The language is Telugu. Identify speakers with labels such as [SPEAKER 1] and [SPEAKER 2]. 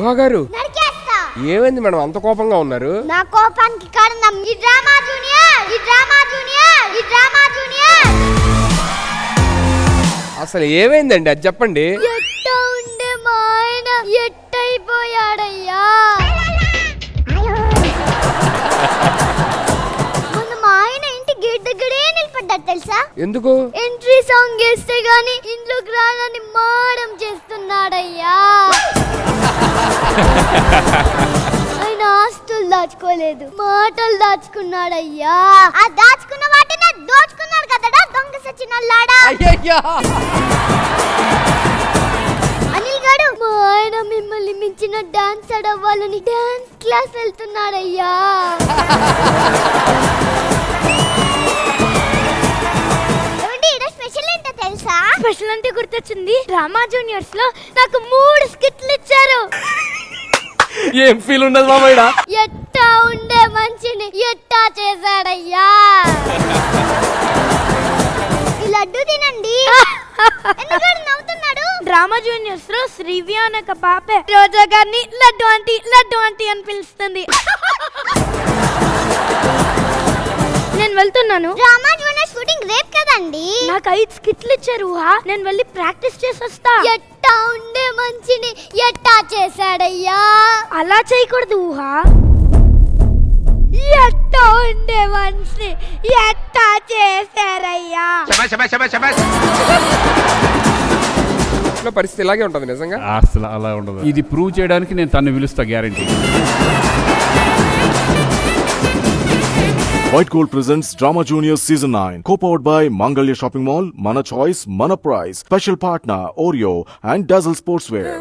[SPEAKER 1] ఊహా గారు
[SPEAKER 2] నరికేస్తా.
[SPEAKER 1] ఏమైంది మేడం అంత కోపంగా ఉన్నారు?
[SPEAKER 2] నా కోపానికి కారణం ఈ డ్రామా జూనియర్.
[SPEAKER 1] అసలు ఏమైందండి అది చెప్పండి.
[SPEAKER 2] ఎట్టా ఉండే మా ఆయన ఎట్టయిపోయాడయ్యా. మొన్న మా ఆయన ఇంటి గేట్ దగ్గరే నిలబడ్డాడు తెలుసా?
[SPEAKER 1] ఎందుకు?
[SPEAKER 2] ఎంట్రీ సాంగ్ వేస్తే గాని ఇంట్లోకి రానని మారం చేస్తున్నాడయ్యా. ఆయన ఆస్తులు దాచుకోలేదు, మాటలు దాచుకున్నాడయ్యా. ఆ దాచుకున్న వాటిని దోచుకున్నాడు కదడా దొంగ సచ్చినోళ్ళాడా. అనిల్ గారు, మా ఆయన మిమ్మల్ని మించిన డాన్సర్ అవ్వాలని డాన్స్ క్లాస్ వెళ్తున్నాడయ్యా. స్పెషల్ ఏంటో తెలుసా? స్పెషల్ అంటే గుర్తొచ్చింది, డ్రామా జూనియర్స్ లో నాకు 3 స్కిట్లు ఇచ్చారు.
[SPEAKER 1] ఏం ఫీల్ ఉండదు మామయ్య?
[SPEAKER 2] ఎట్టా ఉండే మంచిని ఎట్టా చేశాడయ్యా. ఈ లడ్డు తినండి. ఎందుకు నవ్వుతున్నాడు? డ్రామా జూనియర్స్ లో శ్రీవ్య అనే ఒక పాపే రోజా గారిని లడ్డు ఆంటీ అని పిలుస్తుంది. నేను వెళ్తున్నాను. డ్రామా జూనియర్ షూటింగ్ రేపు కదండి. నాకు 5 స్కిట్లు ఇచ్చారు. నేను వెళ్ళి ప్రాక్టీస్ చేసి వస్తా. ఎట్టా ఉండే మంచిని ఎట్టా చేశాడయ్యా. అలా చేయకూడదు ఊహా. ఎట్టా ఉండే మనిషిని ఎట్టా చేశారయ్యా.
[SPEAKER 1] పరిస్థితి ఇలాగే ఉంటుంది నిజంగా.
[SPEAKER 3] అసలు అలా ఉండదు. ఇది ప్రూవ్ చేయడానికి నేను తను పిలుస్తా guarantee.
[SPEAKER 4] White Gold presents Drama Juniors Season 9, co-powered by Mangalya Shopping Mall, Mana Choice, Mana Price, special partner Oreo and Dazzle Sportswear.